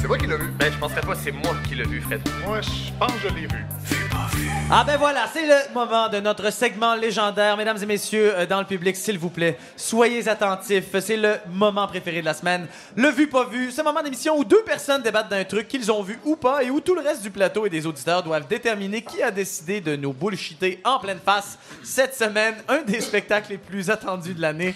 c'est moi qui l'ai vu. Ben, je penserais pas, c'est moi qui l'ai vu, Fred. Moi, je pense que je l'ai vu. Ah ben voilà, c'est le moment de notre segment légendaire. Mesdames et messieurs, dans le public, s'il vous plaît, soyez attentifs. C'est le moment préféré de la semaine. Le vu, pas vu. Ce moment d'émission où deux personnes débattent d'un truc qu'ils ont vu ou pas et où tout le reste du plateau et des auditeurs doivent déterminer qui a décidé de nous bullshiter en pleine face. Cette semaine, un des spectacles les plus attendus de l'année.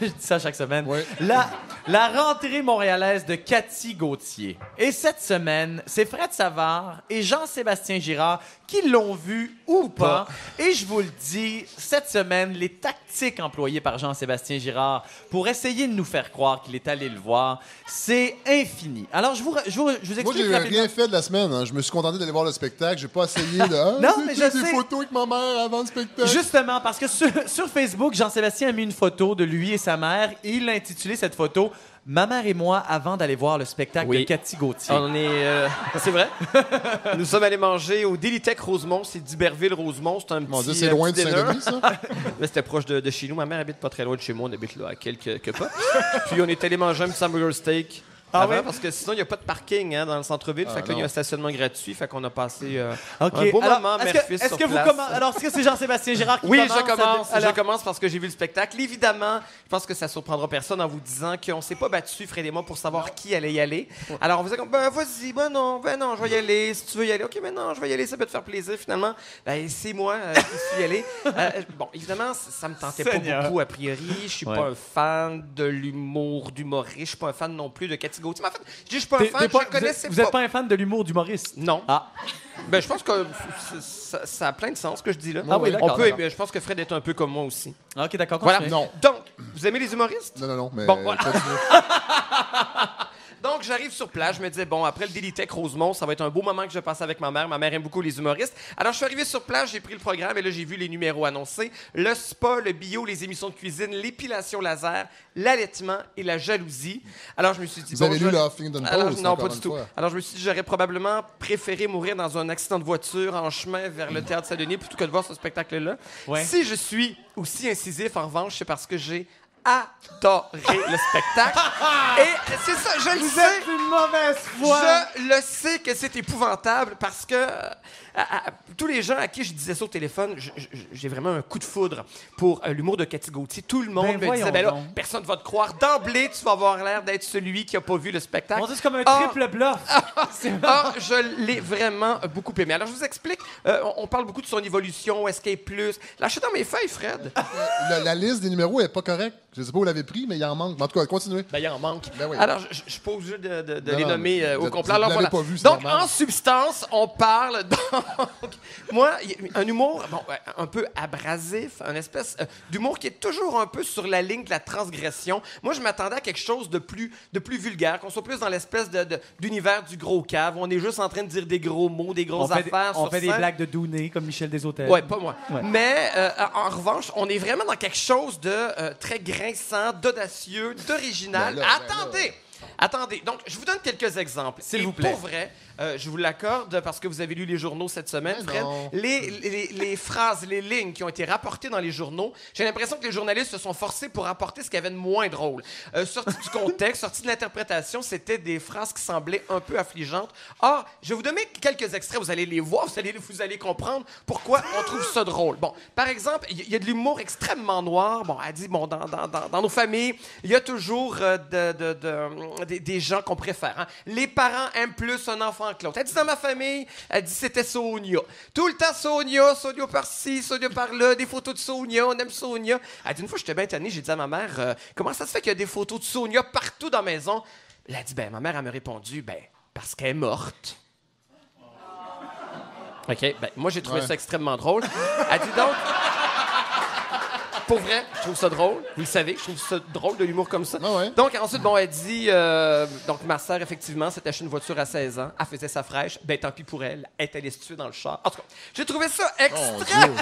Je dis ça chaque semaine. Oui. La rentrée montréalaise de Cathy Gauthier. Et cette semaine, c'est Fred Savard et Jean-Sébastien Girard qui l'ont vu ou pas. Et je vous le dis, cette semaine, les tactiques employées par Jean-Sébastien Girard pour essayer de nous faire croire qu'il est allé le voir, c'est infini. Alors, je vous Moi, explique j'ai rapidement. rien fait de la semaine. Hein. Je me suis contenté d'aller voir le spectacle. J'ai pas essayé de... Ah, Non, mais j'ai je des sais. photos avec ma mère avant le spectacle. Justement, parce que sur Facebook, Jean-Sébastien a mis une photo de lui et sa mère et il a intitulé cette photo « Ma mère et moi avant d'aller voir le spectacle de Cathy Gauthier ». On est... c'est vrai. Nous sommes allés manger au Délitech Rosemont. C'est d'Iberville-Rosemont. C'est un petit... Mon Dieu, c'est loin de petit dinner. Saint-Denis, ça? Mais c'était proche de chez nous. Ma mère habite pas très loin de chez moi. On habite là à quelques pas. Puis on est allé manger un petit hamburger steak. Avant, parce que sinon, il n'y a pas de parking dans le centre-ville. Fait que là, il y a un stationnement gratuit. Fait qu'on a passé un beau moment, mère-fils, sur place. Alors, est-ce que c'est Jean-Sébastien Girard qui Oui, commence? je commence parce que j'ai vu le spectacle. Évidemment, je pense que ça surprendra personne en vous disant qu'on s'est pas battu, Fred et moi, pour savoir qui allait y aller. Alors, on faisait comme, ben vas-y, ben non, je vais y aller. Si tu veux y aller, OK, mais non, je vais y aller, ça peut te faire plaisir. Finalement, ben, c'est moi qui suis y allé. Bon, évidemment, ça me tentait pas beaucoup, a priori. Je suis pas un fan de l'humour, d'humoriste. Je suis pas un fan non plus de Cathy Gauthier. Mais en fait, je dis, je suis pas un fan, je connaissais pas. Vous n'êtes pas un fan de l'humour d'humoriste? Non. Ah. Ben, je pense que ça a plein de sens, ce que je dis là. Ah oui, d'accord, d'accord. Je pense que Fred est un peu comme moi aussi. OK, d'accord. Voilà. continuez. Non. Donc, vous aimez les humoristes? Non, mais... Bon, voilà. continue. Donc, j'arrive sur place, je me disais, bon, après le Délitech Rosemont, ça va être un beau moment que je passe avec ma mère. Ma mère aime beaucoup les humoristes. Alors, je suis arrivé sur place, j'ai pris le programme et là, j'ai vu les numéros annoncés. Le spa, le bio, les émissions de cuisine, l'épilation laser, l'allaitement et la jalousie. Alors, je me suis dit... Vous avez lu le Huffington Post? Non, encore pas du une tout. fois. Alors, je me suis dit, j'aurais probablement préféré mourir dans un accident de voiture en chemin vers le Théâtre Saint-Denis plutôt que de voir ce spectacle-là. Ouais. Si je suis aussi incisif, en revanche, c'est parce que j'ai adoré le spectacle. Et c'est ça, je le Vous sais. êtes une mauvaise foi! Je le sais que c'est épouvantable parce que tous les gens à qui je disais ça au téléphone, j'ai vraiment un coup de foudre pour l'humour de Cathy Gauthier. Tout le monde me disait, ben là, personne va te croire. D'emblée, tu vas avoir l'air d'être celui qui n'a pas vu le spectacle. On dit c'est comme un triple bluff. Je l'ai vraiment beaucoup aimé. Alors, je vous explique. On parle beaucoup de son évolution, Escape Plus. Lâchez dans mes feuilles, Fred. La liste des numéros est pas correcte. Je sais pas où vous l'avez pris, mais il en manque. Mais en tout cas, continuez. Ben, il en manque. Ben oui. Alors, je suis pas obligé de les non, nommer au complet. vous Alors, l'avez voilà. pas vu, c'est Donc, normal. en substance, on parle donc, moi, un humour un peu abrasif, une espèce d'humour qui est toujours un peu sur la ligne de la transgression. Moi, je m'attendais à quelque chose de plus vulgaire, qu'on soit plus dans l'espèce d'univers du gros cave, où on est juste en train de dire des gros mots, des grosses affaires. On sur fait des scène. blagues de Douné, comme Michel Desautels. Ouais, pas moi. Ouais. Mais en revanche, on est vraiment dans quelque chose de très grinçant, d'audacieux, d'original. Ben là. Attendez. Donc, je vous donne quelques exemples. S'il Et vous plaît. Pour vrai, je vous l'accorde parce que vous avez lu les journaux cette semaine, Mais Fred. non. Les phrases, les lignes qui ont été rapportées dans les journaux, j'ai l'impression que les journalistes se sont forcés pour rapporter ce qu'il y avait de moins drôle. Sorti du contexte, sorti de l'interprétation, c'était des phrases qui semblaient un peu affligeantes. Or, je vais vous donner quelques extraits, vous allez les voir, vous allez comprendre pourquoi on trouve ça drôle. Bon, par exemple, il y a de l'humour extrêmement noir. Bon, elle dit, bon, dans nos familles, il y a toujours des gens qu'on préfère. Hein. Les parents aiment plus un enfant que l'autre. Elle dit dans ma famille, elle dit c'était Sonia. Tout le temps Sonia par-ci, Sonia par-là, des photos de Sonia, on aime Sonia. Elle dit une fois, j'étais bien tannée, j'ai dit à ma mère, comment ça se fait qu'il y a des photos de Sonia partout dans la maison? Elle a dit, ben, ma mère, elle m'a répondu, ben, parce qu'elle est morte. OK, ben, moi, j'ai trouvé ça extrêmement drôle. Elle dit donc... Pour vrai, je trouve ça drôle. Vous le savez, je trouve ça drôle de l'humour comme ça. Ah ouais. Donc, ensuite, bon, elle dit... donc, ma sœur, effectivement, s'est acheté une voiture à 16 ans. Elle faisait sa fraîche. Ben, tant pis pour elle. Elle est allée se tuer dans le char. En tout cas, j'ai trouvé ça extrêmement...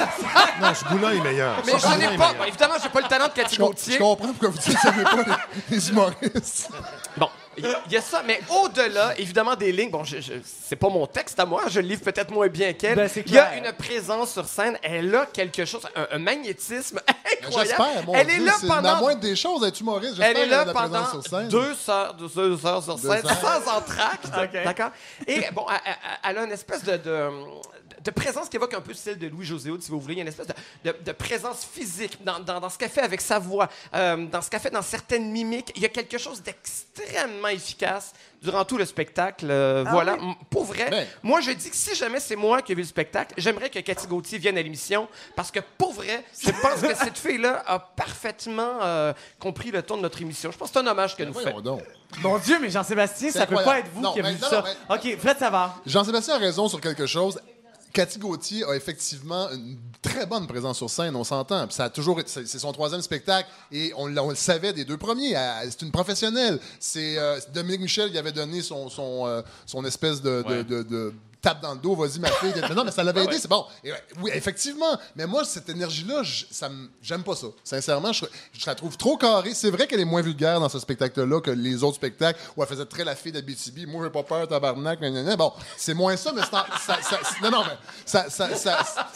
Non, ce bout-là est meilleur. Mais j'en ai pas. Bon, évidemment, j'ai pas le talent de Cathy Je Gauthier. comprends pourquoi vous dites que vous n'aimez pas les humoristes. Bon, Il y a ça, mais au-delà, évidemment, des lignes, bon, c'est pas mon texte à moi, je le livre peut-être moins bien qu'elle. Ben, c'est il y a clair. une présence sur scène, elle a quelque chose, un magnétisme incroyable. J'espère, mon Elle Dieu, est là c'est la pendant... moindre des choses d'être humoriste. Elle J'espère est là qu'elle a la pendant présence sur scène. 2 heures sur scène, 2 heures. sans entracte, OK. d'accord? Et bon, elle a une espèce de présence qui évoque un peu le style de Louis-José Hood, si vous voulez. Il y a une espèce de présence physique dans ce qu'elle fait avec sa voix, dans ce qu'elle fait dans certaines mimiques. Il y a quelque chose d'extrêmement efficace durant tout le spectacle. Voilà. Pour vrai, Ben. moi, je dis que si jamais c'est moi qui ai vu le spectacle, j'aimerais que Cathy Gauthier vienne à l'émission parce que, pour vrai, je pense que cette fille-là a parfaitement compris le ton de notre émission. Je pense que c'est un hommage qu'elle nous fait. Voyons donc. Mon Dieu, mais Jean-Sébastien, C'est ça peut pas incroyable. être vous Non, qui avez mais vu non, ça. non, OK, Fred Savard. Jean-Sébastien a raison sur quelque chose. Cathy Gauthier a effectivement une très bonne présence sur scène, on s'entend. Puis ça a toujours, c'est son 3e spectacle et on le savait des 2 premiers. C'est une professionnelle. C'est Dominique Michel qui avait donné son espèce de tape dans le dos, vas-y ma fille. Mais non, mais ça l'avait aidé, c'est bon. Et, oui, effectivement. Mais moi, cette énergie-là, j'aime pas ça. Sincèrement, je la trouve trop carrée. C'est vrai qu'elle est moins vulgaire dans ce spectacle-là que les autres spectacles où elle faisait très la fille d'Abitibi. Moi, j'ai pas peur, tabarnak. Bon, c'est moins ça, mais non, mais Ça,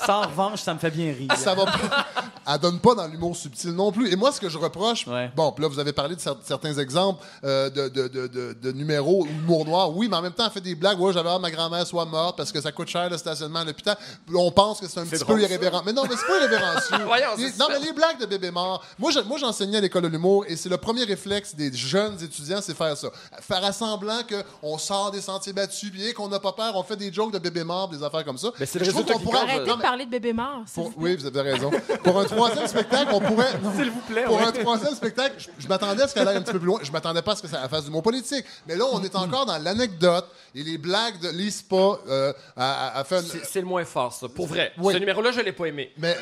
en revanche, ça me fait bien rire. ça va pas. Elle donne pas dans l'humour subtil non plus. Et moi, ce que je reproche, Ouais. bon, puis là, vous avez parlé de certains exemples de numéros ou humour noir. Oui, mais en même temps, elle fait des blagues. Ouais, j'avais hâte que ma grand-mère soit morte parce que ça coûte cher le stationnement à l'hôpital. On pense que c'est un petit peu irrévérent. Mais non, mais c'est pas irrévérencieux. Voyons, Non, mais les blagues de bébé mort. Moi, j'enseignais à l'école de l'humour et c'est le premier réflexe des jeunes étudiants, c'est faire ça. Faire semblant qu'on sort des sentiers battus puis qu'on n'a pas peur, on fait des jokes de bébé mort, des affaires comme ça. Mais c'est le Je trouve résultat qu'on qui pourrait compte. Arrêtez de parler de bébé mort. Oui, vous avez raison. Pour un 3e spectacle, on pourrait. S'il vous plaît, Pour ouais. un 3e spectacle, je m'attendais à ce qu'elle aille un petit peu plus loin. Je m'attendais pas à ce que ça fasse du mot politique. Mais là, on est encore dans l'anecdote et les blagues de Lise pas à faire. C'est le moins fort, ça. Pour vrai. Oui. Ce numéro-là, je l'ai pas aimé. Mais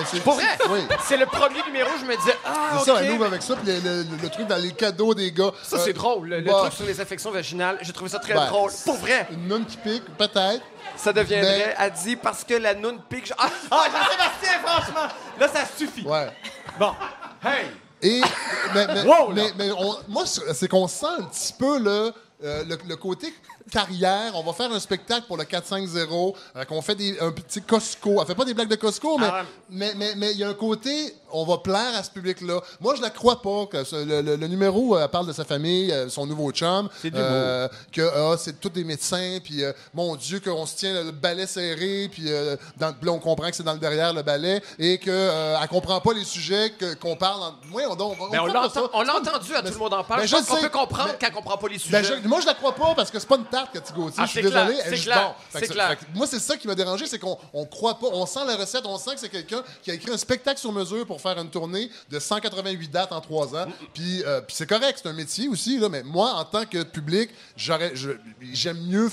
c'est. Pour vrai? Oui. C'est le premier numéro où je me disais, ah, C'est OK. ça, elle ouvre avec ça, puis le truc dans les cadeaux des gars. Ça, c'est drôle. Le bah, truc sur les affections vaginales, j'ai trouvé ça très Ben, drôle. Pour vrai. Une noune qui pique, peut-être. Ça deviendrait, Mais- elle dit, parce que la noune pique. Ah, Jean-Sébastien, franchement, là, ça suffit. Ouais. Bon, hey! Et, Wow, là. moi, c'est qu'on sent un petit peu le côté carrière. On va faire un spectacle pour le 4-5-0, qu'on fait un petit Costco. Elle fait pas des blagues de Costco, Ah mais il y a un côté, on va plaire à ce public-là. Moi, je la crois pas. Que le numéro, elle parle de sa famille, son nouveau chum. C'est de l'humour. Que c'est tous des médecins, puis mon Dieu, qu'on se tient le balai serré, puis là, on comprend que c'est dans le derrière, le balai, et qu'elle comprend pas les sujets qu'on parle. Oui, Mais on l'a entendu à Tout le monde en parle. Mais Je pense je qu'on sais, peut comprendre mais- qu'elle comprend pas les sujets. moi, je la crois pas parce que c'est pas une tarte, Cathy Gauthier. Ah, Je suis c'est clair, désolé. c'est clair, Fait c'est que clair. fait que moi, c'est ça qui m'a dérangé, c'est qu'on croit pas. On sent la recette, on sent que c'est quelqu'un qui a écrit un spectacle sur mesure pour faire une tournée de 188 dates en 3 ans. Puis c'est correct, c'est un métier aussi, là, mais moi, en tant que public, j'aime mieux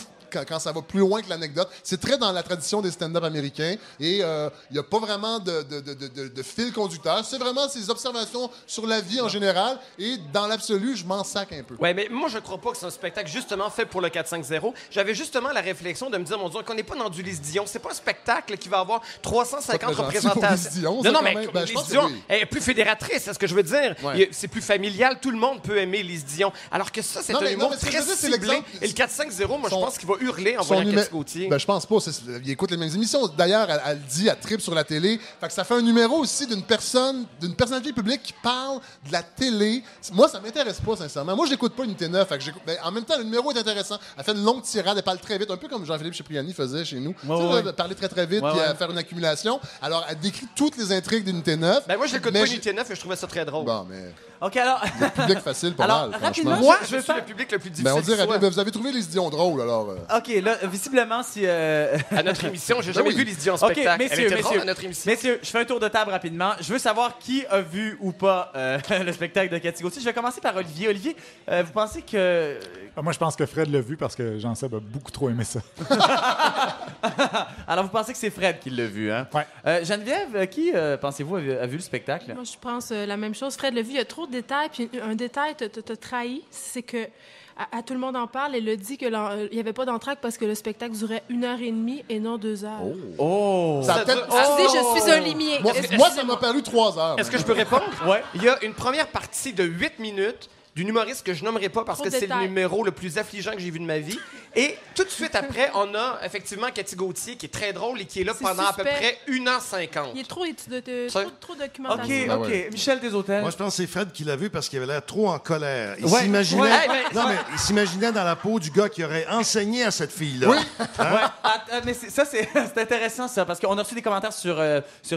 quand ça va plus loin que l'anecdote. C'est très dans la tradition des stand-up américains et il n'y a pas vraiment de fil conducteur. C'est vraiment ses observations sur la vie en général et dans l'absolu, je m'en sac un peu. Ouais, mais moi, je crois pas que c'est un spectacle justement fait pour le 4-5-0. J'avais justement la réflexion de me dire, mon Dieu, qu'on n'est pas dans du Lise Dion. C'est pas un spectacle qui va avoir 350 C'est pas très gentil représentations. pour Lise Dion, ça, non, quand mais même. Ben, je Lise pense que Dion oui. elle est plus fédératrice, c'est ce que je veux dire. Ouais. C'est plus familial. Tout le monde peut aimer Lise Dion. Alors que ça, c'est Non, un mais- humour non, mais ce que très je veux dire, c'est ciblé. l'exemple. Et le 4-5-0, moi, je Son- pense qu'il va hurler en Son voyant numé- Cathy Gauthier. Ben, je pense pas. Il écoute les mêmes émissions. D'ailleurs, elle dit, elle tripe sur la télé. Fait que ça fait un numéro aussi d'une personnalité publique qui parle de la télé. Moi, ça m'intéresse pas, sincèrement. Moi, je n'écoute pas Unité 9. Fait que en même temps, le numéro est intéressant. Elle fait une longue tirade, elle parle très vite, un peu comme Jean-Philippe Cipriani faisait chez nous. Tu sais, ouais. là, parler très, très vite Ouais, puis ouais. faire une accumulation. Alors, elle décrit toutes les intrigues d'Unité 9. Ben, moi, je l'écoute mais pas Unité 9 et je trouvais ça très drôle. Bon, mais OK, alors... public facile, pas Alors, mal, rapidement, franchement. Moi, je je vais suis faire- le public le plus difficile. Ben, on dirait, qui soit. ben, vous avez trouvé les idiots drôles, alors. OK, là, visiblement, si... À notre émission, j'ai jamais oui. vu Lise Dion en OK, spectacle. Elle messieurs, était drôle messieurs, à notre émission. messieurs, je fais un tour de table rapidement. Je veux savoir qui a vu ou pas le spectacle de Cathy Gauthier. Je vais commencer par Olivier. Olivier, vous pensez que... Moi, je pense que Fred l'a vu parce que Jean-Seb a beaucoup trop aimé ça. Alors, vous pensez que c'est Fred qui l'a vu, hein? Ouais. Geneviève, qui, pensez-vous, a vu le spectacle? Moi, je pense la même chose. Fred l'a vu, il y a trop de détails. Puis un détail t'a trahi, c'est que à Tout le monde en parle, elle a dit qu'il n'y avait pas d'entraque parce que le spectacle durait 1h30 et non 2 heures. Oh! Ça a Ça peut-être- dure- Excusez, je suis un limier. Moi, ça m'a paru 3 heures. Est-ce que je peux répondre? Ouais. Il y a une première partie de 8 minutes d'une humoriste que je nommerai pas parce Trop que de c'est le détails. numéro le plus affligeant que j'ai vu de ma vie. Et tout de suite après, on a effectivement Cathy Gauthier qui est très drôle et qui est là C'est pendant à peu suspect. près 1h50. Il est trop, Ça- trop OK, documentation. OK. ouais. Michel Desautels. Moi, je pense que c'est Fred qui l'a vu parce qu'il avait l'air trop en colère. Il Ouais. s'imaginait... Ouais, Non, mais il s'imaginait dans la peau du gars qui aurait enseigné à cette fille-là. Oui. Ouais, mais c'est intéressant ça, parce qu'on a reçu des commentaires sur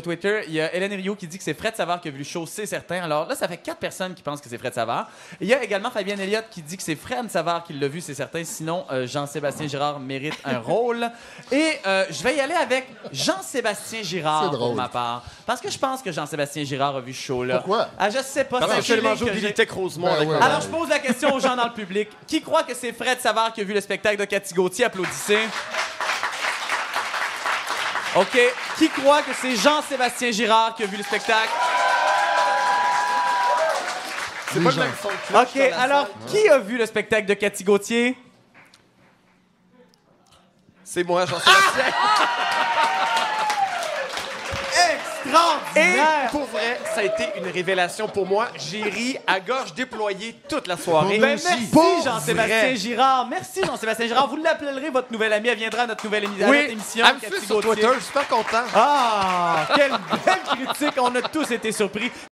Twitter. Il y a Hélène Rio qui dit que c'est Fred Savard qui a vu le show, c'est certain. Alors là, ça fait 4 personnes qui pensent que c'est Fred Savard. Il y a également Fabienne Elliott qui dit que c'est Fred Savard qui l'a vu, c'est certain. Sinon, Jean-Sébastien Girard mérite un rôle. Et je vais y aller avec Jean-Sébastien Girard C'est drôle. pour ma part. Parce que je pense que Jean-Sébastien Girard a vu ce show-là. Pourquoi? Ah, je sais pas. Parce c'est que un je le feeling mange au que j'ai. Bibliothèque Rosemont Ben avec ouais, ma ouais. Alors, je pose la question aux gens dans le public. Qui croit que c'est Fred Savard qui a vu le spectacle de Cathy Gauthier? Applaudissez. OK. Qui croit que c'est Jean-Sébastien Girard qui a vu le spectacle? C'est Les pas gens. le même son de cloche OK. dans la Alors, salle. qui a vu le spectacle de Cathy Gauthier? C'est moi, Jean-Sébastien. Et Extraordinaire! pour vrai, ça a été une révélation pour moi. J'ai ri à gorge déployée toute la soirée. Ben, aussi. merci Pour Jean-Sébastien vrai. Girard. Merci Jean-Sébastien Girard. Vous l'appellerez votre nouvelle amie. Elle viendra à notre nouvelle à Oui, notre émission. elle me Cathy suit sur Gauthier. Twitter, je suis super content. Ah, quelle belle critique. On a tous été surpris.